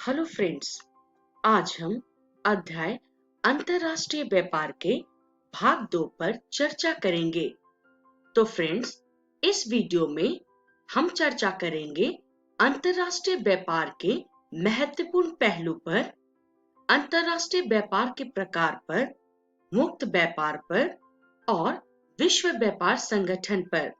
Hello friends, आज हम अध्याय अंतरराष्ट्रीय व्यापार के भाग 2 पर चर्चा करेंगे। तो फ्रेंड्स, इस वीडियो में हम चर्चा करेंगे अंतरराष्ट्रीय व्यापार के महत्वपूर्ण पहलू पर, अंतरराष्ट्रीय व्यापार के प्रकार पर, मुक्त व्यापार पर और विश्व व्यापार संगठन पर।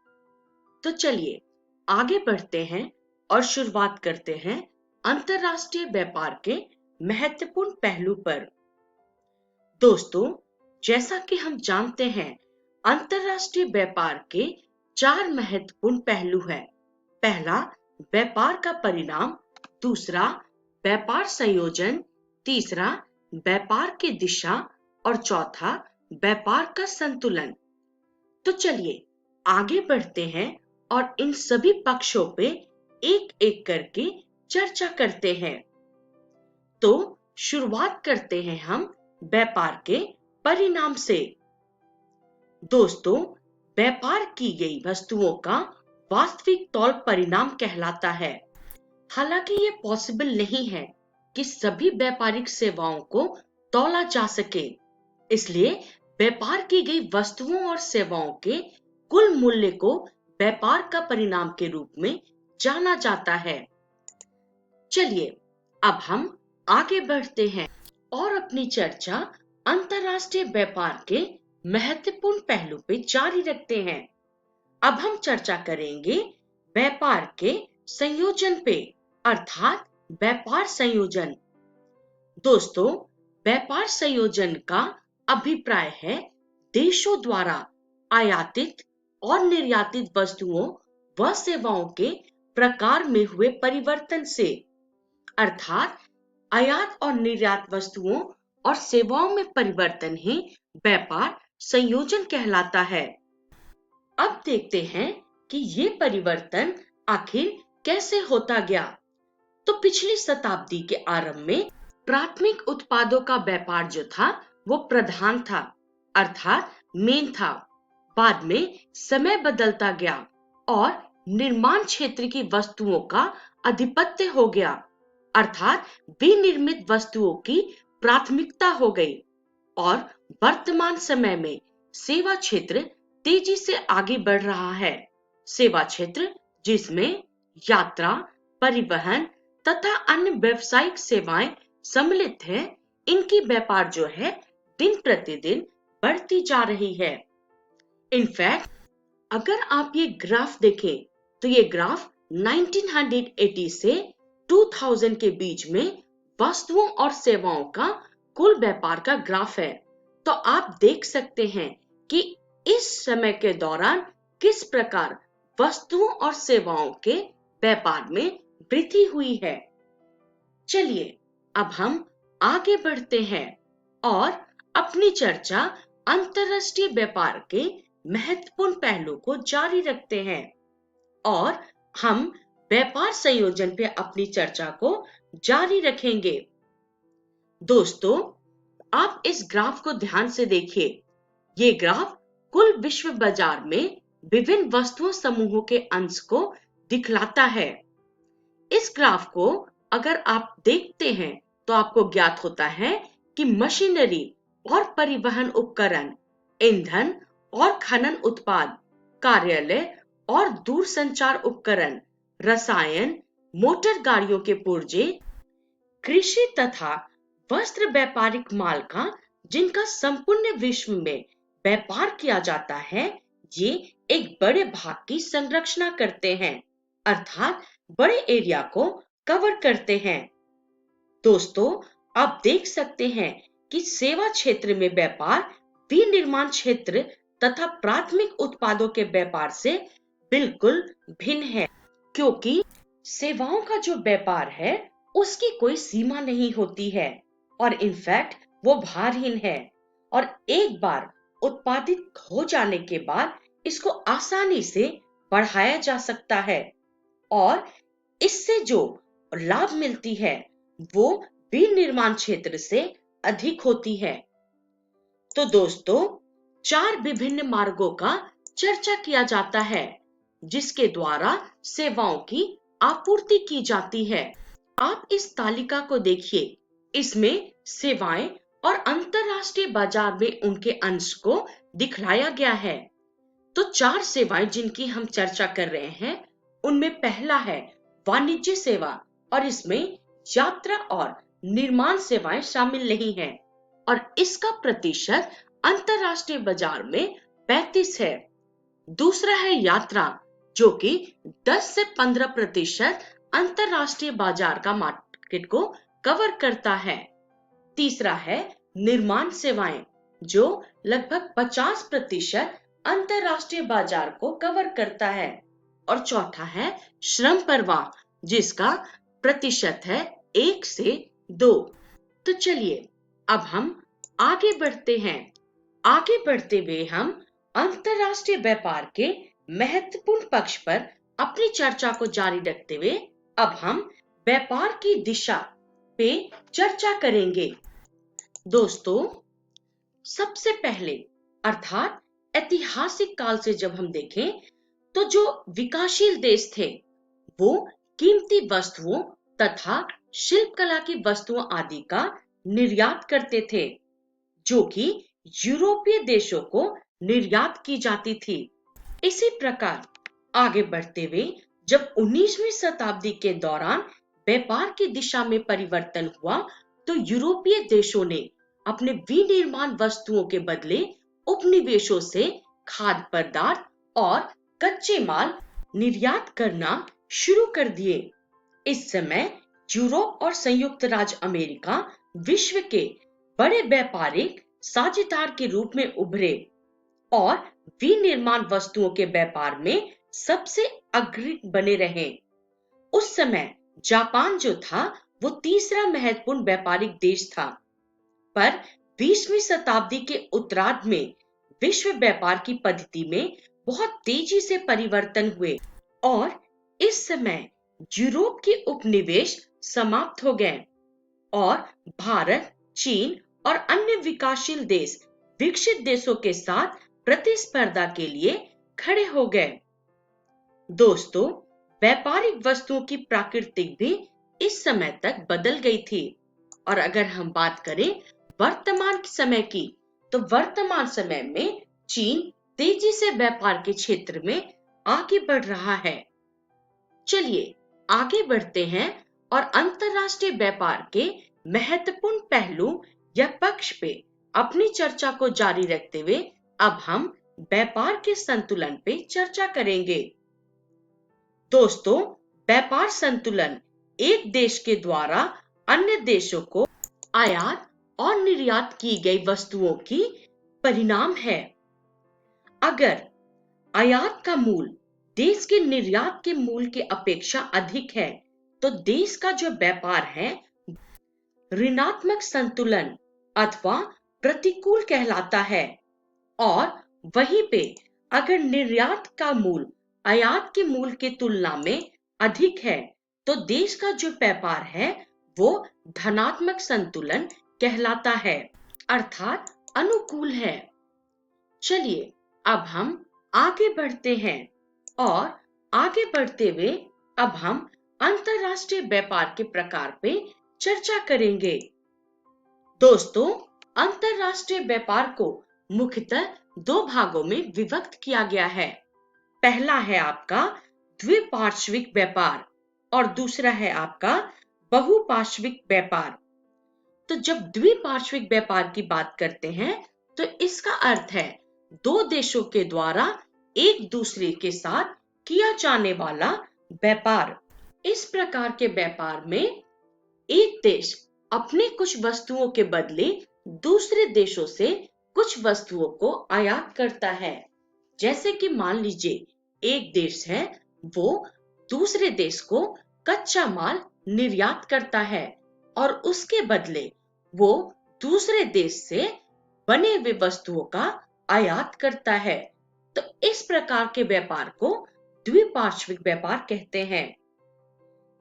तो चलिए आगे बढ़ते हैं और शुरुआत करते हैं अंतरराष्ट्रीय व्यापार के महत्वपूर्ण पहलू पर। दोस्तों, जैसा कि हम जानते हैं, अंतरराष्ट्रीय व्यापार के 4 महत्वपूर्ण पहलू हैं। पहला, व्यापार का परिणाम। दूसरा, व्यापार संयोजन। तीसरा, व्यापार की दिशा। और चौथा, व्यापार का संतुलन। तो चलिए आगे बढ़ते हैं और इन सभी पक्षों पे एक एक करके चर्चा करते हैं। तो शुरुआत करते हैं हम व्यापार के परिणाम से। दोस्तों, व्यापार की गई वस्तुओं का वास्तविक तौल परिणाम कहलाता है। हालांकि ये पॉसिबल नहीं है कि सभी व्यापारिक सेवाओं को तौला जा सके, इसलिए व्यापार की गई वस्तुओं और सेवाओं के कुल मूल्य को व्यापार का परिणाम के रूप में जाना जाता है। चलिए अब हम आगे बढ़ते हैं और अपनी चर्चा अंतरराष्ट्रीय व्यापार के महत्वपूर्ण पहलू पे जारी रखते हैं। अब हम चर्चा करेंगे व्यापार के संयोजन पे, अर्थात व्यापार संयोजन। दोस्तों, व्यापार संयोजन का अभिप्राय है देशों द्वारा आयातित और निर्यातित वस्तुओं व सेवाओं के प्रकार में हुए परिवर्तन से, अर्थात आयात और निर्यात वस्तुओं और सेवाओं में परिवर्तन ही व्यापार संयोजन कहलाता है। अब देखते हैं कि ये परिवर्तन आखिर कैसे होता गया। तो पिछली शताब्दी के आरंभ में प्राथमिक उत्पादों का व्यापार जो था वो प्रधान था, अर्थात मेन था। बाद में समय बदलता गया और निर्माण क्षेत्र की वस्तुओं का आधिपत्य हो गया, अर्थात विनिर्मित वस्तुओं की प्राथमिकता हो गई। और वर्तमान समय में सेवा क्षेत्र तेजी से आगे बढ़ रहा है। सेवा क्षेत्र जिसमें यात्रा, परिवहन तथा अन्य व्यावसायिक सेवाएं सम्मिलित हैं, इनकी व्यापार जो है दिन प्रतिदिन बढ़ती जा रही है। इनफैक्ट अगर आप ये ग्राफ देखें तो ये ग्राफ 1980 से 2000 के बीच में वस्तुओं और सेवाओं का कुल व्यापार का ग्राफ है। तो आप देख सकते हैं कि इस समय के दौरान किस प्रकार वस्तुओं और सेवाओं के व्यापार में वृद्धि हुई है। चलिए अब हम आगे बढ़ते हैं और अपनी चर्चा अंतरराष्ट्रीय व्यापार के महत्वपूर्ण पहलू को जारी रखते हैं और हम व्यापार संयोजन पे अपनी चर्चा को जारी रखेंगे। दोस्तों, आप इस ग्राफ को ध्यान से देखिए। ये ग्राफ कुल विश्व बाजार में विभिन्न वस्तुओं समूहों के अंश को दिखलाता है। इस ग्राफ को अगर आप देखते हैं तो आपको ज्ञात होता है कि मशीनरी और परिवहन उपकरण, ईंधन और खनन उत्पाद, कार्यालय और दूरसंचार उपकरण, रसायन, मोटर गाड़ियों के पुर्जे, कृषि तथा वस्त्र व्यापारिक माल का जिनका संपूर्ण विश्व में व्यापार किया जाता है, ये एक बड़े भाग की संरचना करते हैं, अर्थात बड़े एरिया को कवर करते हैं। दोस्तों, आप देख सकते हैं कि सेवा क्षेत्र में व्यापार विनिर्माण क्षेत्र तथा प्राथमिक उत्पादों के व्यापार से बिल्कुल भिन्न है, क्योंकि सेवाओं का जो व्यापार है उसकी कोई सीमा नहीं होती है और इनफैक्ट वो भारहीन है और एक बार उत्पादित हो जाने के बाद इसको आसानी से बढ़ाया जा सकता है और इससे जो लाभ मिलती है वो विनिर्माण क्षेत्र से अधिक होती है। तो दोस्तों, 4 विभिन्न मार्गों का चर्चा किया जाता है जिसके द्वारा सेवाओं की आपूर्ति की जाती है। आप इस तालिका को देखिए, इसमें सेवाएं और अंतरराष्ट्रीय बाजार में उनके अंश को दिखलाया गया है। तो 4 सेवाएं जिनकी हम चर्चा कर रहे हैं, उनमें पहला है वाणिज्य सेवा, और इसमें यात्रा और निर्माण सेवाएं शामिल नहीं हैं, और इसका प्रतिशत अंतरराष्ट्रीय बाजार में 35 है। दूसरा है यात्रा, जो कि 10 से 15% अंतरराष्ट्रीय बाजार का मार्केट को कवर करता है। तीसरा है निर्माण सेवाएं, जो लगभग 50% अंतरराष्ट्रीय बाजार को कवर करता है। और चौथा है श्रम प्रवाह, जिसका प्रतिशत है 1 से 2। तो चलिए अब हम आगे बढ़ते हैं। आगे बढ़ते हुए हम अंतरराष्ट्रीय व्यापार के महत्वपूर्ण पक्ष पर अपनी चर्चा को जारी रखते हुए अब हम व्यापार की दिशा पे चर्चा करेंगे। दोस्तों, सबसे पहले अर्थात ऐतिहासिक काल से जब हम देखें, तो जो विकासशील देश थे वो कीमती वस्तुओं तथा शिल्पकला की वस्तुओं आदि का निर्यात करते थे, जो कि यूरोपीय देशों को निर्यात की जाती थी। इसी प्रकार आगे बढ़ते हुए जब 19वीं शताब्दी के दौरान व्यापार की दिशा में परिवर्तन हुआ, तो यूरोपीय देशों ने अपने विनिर्माण वस्तुओं के बदले उपनिवेशों से खाद्य पदार्थ और कच्चे माल निर्यात करना शुरू कर दिए। इस समय यूरोप और संयुक्त राज्य अमेरिका विश्व के बड़े व्यापारिक साझेदार के रूप में उभरे और विनिर्माण वस्तुओं के व्यापार में सबसे अग्रणी बने रहे। उस समय जापान जो था वो तीसरा महत्वपूर्ण व्यापारिक देश था, पर 20वीं शताब्दी के उत्तरार्ध में विश्व व्यापार की पद्धति में बहुत तेजी से परिवर्तन हुए और इस समय यूरोप के उपनिवेश समाप्त हो गए और भारत, चीन और अन्य विकासशील देश विकसित देशों के साथ प्रतिस्पर्धा के लिए खड़े हो गए। दोस्तों, व्यापारिक वस्तुओं की प्रकृति भी इस समय तक बदल गई थी। और अगर हम बात करें वर्तमान समय की, तो वर्तमान समय में चीन तेजी से व्यापार के क्षेत्र में आगे बढ़ रहा है। चलिए आगे बढ़ते हैं और अंतरराष्ट्रीय व्यापार के महत्वपूर्ण पहलू या पक्ष पे अपनी चर्चा को जारी रखते हुए अब हम व्यापार के संतुलन पे चर्चा करेंगे। दोस्तों, व्यापार संतुलन एक देश के द्वारा अन्य देशों को आयात और निर्यात की गई वस्तुओं की परिणाम है। अगर आयात का मूल्य देश के निर्यात के मूल्य की अपेक्षा अधिक है, तो देश का जो व्यापार है ऋणात्मक संतुलन अथवा प्रतिकूल कहलाता है। और वहीं पे अगर निर्यात का मूल्य आयात के मूल्य की तुलना में अधिक है, तो देश का जो व्यापार है वो धनात्मक संतुलन कहलाता है, अर्थात अनुकूल है। चलिए अब हम आगे बढ़ते हैं और आगे बढ़ते हुए अब हम अंतरराष्ट्रीय व्यापार के प्रकार पे चर्चा करेंगे। दोस्तों, अंतरराष्ट्रीय व्यापार को मुख्यतः 2 भागों में विभक्त किया गया है। पहला है आपका द्विपार्श्विक व्यापार और दूसरा है आपका बहुपार्श्विक व्यापार। तो जब द्विपार्श्विक व्यापार की बात करते हैं, तो इसका अर्थ है 2 देशों के द्वारा एक दूसरे के साथ किया जाने वाला व्यापार। इस प्रकार के व्यापार में एक देश अपने कुछ वस्तुओं के बदले दूसरे देशों से कुछ वस्तुओं को आयात करता है। जैसे कि मान लीजिए एक देश है, वो दूसरे देश को कच्चा माल निर्यात करता है और उसके बदले वो दूसरे देश से बने हुए वस्तुओं का आयात करता है। तो इस प्रकार के व्यापार को द्विपार्श्विक व्यापार कहते हैं।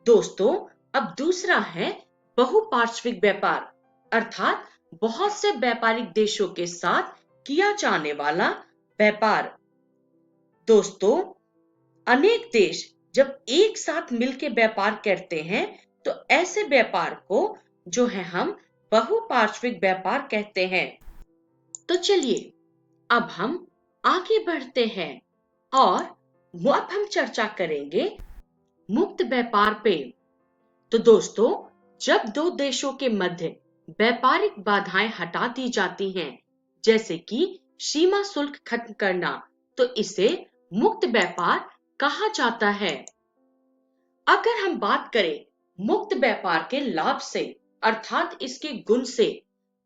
दोस्तों, अब दूसरा है बहुपार्श्विक व्यापार, अर्थात बहुत से व्यापारिक देशों के साथ किया जाने वाला व्यापार। दोस्तों, अनेक देश जब एक साथ मिलकर व्यापार करते हैं, तो ऐसे व्यापार को जो है हम बहुपार्श्विक व्यापार कहते हैं। तो चलिए अब हम आगे बढ़ते हैं और अब हम चर्चा करेंगे मुक्त व्यापार पे। तो दोस्तों, जब दो देशों के मध्य व्यापारिक बाधाएं हटा दी जाती हैं, जैसे कि सीमा शुल्क खत्म करना, तो इसे मुक्त व्यापार कहा जाता है। अगर हम बात करें मुक्त व्यापार के लाभ से अर्थात इसके गुण से,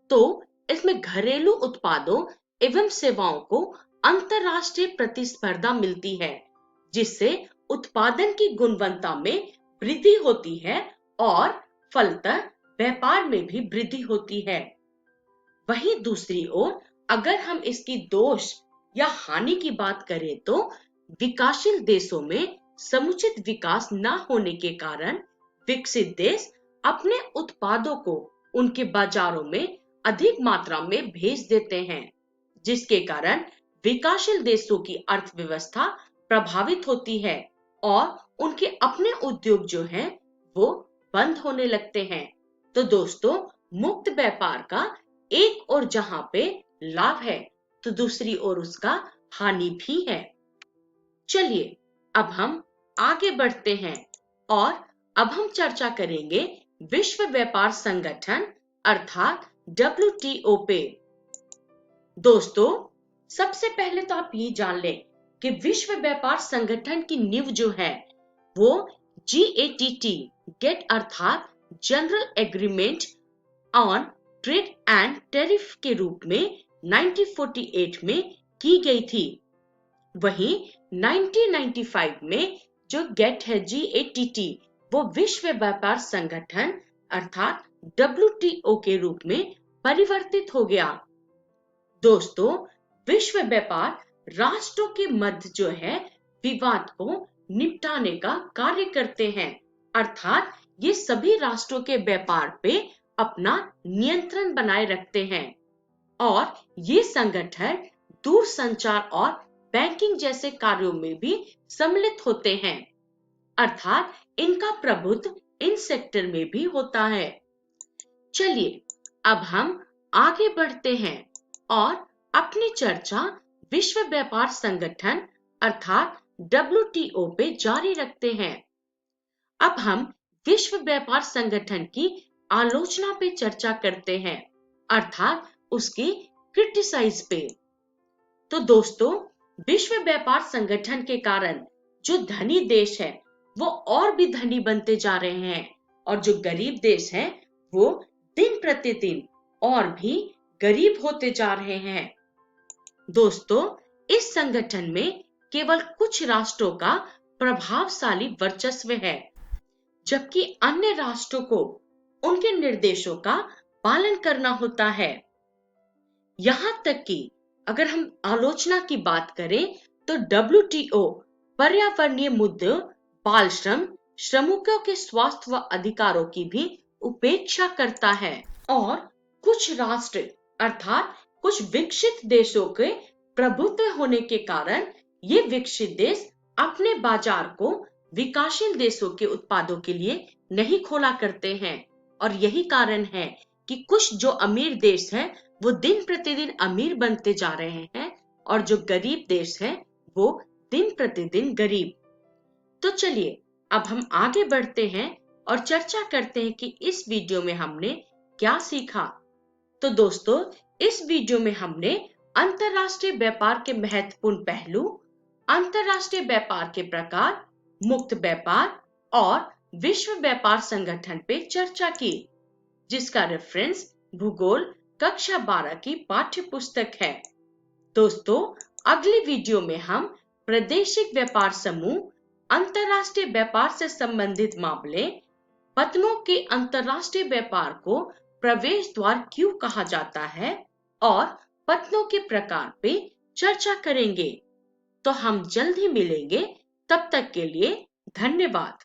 तो इसमें घरेलू उत्पादों एवं सेवाओं को अंतर्राष्ट्रीय प्रतिस्पर्धा मिलती है, जिससे उत्पादन की गुणवत्ता में वृद्धि होती है और फलतः व्यापार में भी वृद्धि होती है। वहीं दूसरी ओर अगर हम इसकी दोष या हानि की बात करें, तो विकासशील देशों में समुचित विकास न होने के कारण विकसित देश अपने उत्पादों को उनके बाजारों में अधिक मात्रा में भेज देते हैं, जिसके कारण विकासशील देशों की अर्थव्यवस्था प्रभावित होती है और उनके अपने उद्योग जो हैं वो बंद होने लगते हैं। तो दोस्तों, मुक्त व्यापार का एक ओर जहां पे लाभ है, तो दूसरी ओर उसका हानि भी है। चलिए अब हम आगे बढ़ते हैं और अब हम चर्चा करेंगे विश्व व्यापार संगठन अर्थात WTO पे। दोस्तों, सबसे पहले तो आप ये जान लें कि विश्व व्यापार संगठन की नींव जो है वो GATT गेट अर्थात general agreement on trade and tariff के रूप में 1948 में की गई थी। वहीं 1995 में जो गेट है GATT वो विश्व व्यापार संगठन अर्थात WTO के रूप में परिवर्तित हो गया। दोस्तों, विश्व व्यापार राष्ट्रों के मध्य जो है विवाद को निपटाने का कार्य करते हैं, अर्थात ये सभी राष्ट्रों के व्यापार पे अपना नियंत्रण बनाए रखते हैं और ये संगठन दूरसंचार और बैंकिंग जैसे कार्यों में भी सम्मिलित होते हैं, अर्थात इनका प्रभुत्व इन सेक्टर में भी होता है। चलिए अब हम आगे बढ़ते हैं और अपनी चर्चा विश्व व्यापार संगठन अर्थात WTO पे जारी रखते हैं। अब हम विश्व व्यापार संगठन की आलोचना पे चर्चा करते हैं, अर्थात उसकी क्रिटिसाइज पे। तो दोस्तों, विश्व व्यापार संगठन के कारण जो धनी देश है वो और भी धनी बनते जा रहे हैं और जो गरीब देश हैं वो दिन प्रतिदिन और भी गरीब होते जा रहे हैं। दोस्तों, इस संगठन में केवल कुछ राष्ट्रों का प्रभावशाली वर्चस्व है, जबकि अन्य राष्ट्रों को उनके निर्देशों का पालन करना होता है। यहां तक कि अगर हम आलोचना की बात करें तो WTO पर्यावरणीय मुद्दों, बाल श्रम, श्रमिकों के स्वास्थ्य व अधिकारों की भी उपेक्षा करता है और कुछ राष्ट्र अर्थात कुछ विकसित देशों के प्रभुत्व होने के कारण ये विकसित देश अपने बाजार को विकासशील देशों के उत्पादों के लिए नहीं खोला करते हैं और यही कारण है कि कुछ जो अमीर देश हैं वो दिन प्रतिदिन अमीर बनते जा रहे हैं और जो गरीब देश हैं वो दिन प्रतिदिन गरीब। तो चलिए अब हम आगे बढ़ते हैं और चर्चा करते हैं कि इस वीडियो में हमने क्या सीखा। तो दोस्तों, इस वीडियो में हमने अंतरराष्ट्रीय व्यापार के महत्वपूर्ण पहलू, अंतरराष्ट्रीय व्यापार के प्रकार, मुक्त व्यापार और विश्व व्यापार संगठन पे चर्चा की, जिसका रेफरेंस भूगोल कक्षा 12 की पाठ्य पुस्तक है। दोस्तों, अगली वीडियो में हम प्रादेशिक व्यापार समूह, अंतरराष्ट्रीय व्यापार से संबंधित मामले, पत्नों के अंतरराष्ट्रीय व्यापार को प्रवेश द्वार क्यों कहा जाता है और पत्नों के प्रकार पे चर्चा करेंगे। तो हम जल्द ही मिलेंगे, तब तक के लिए धन्यवाद।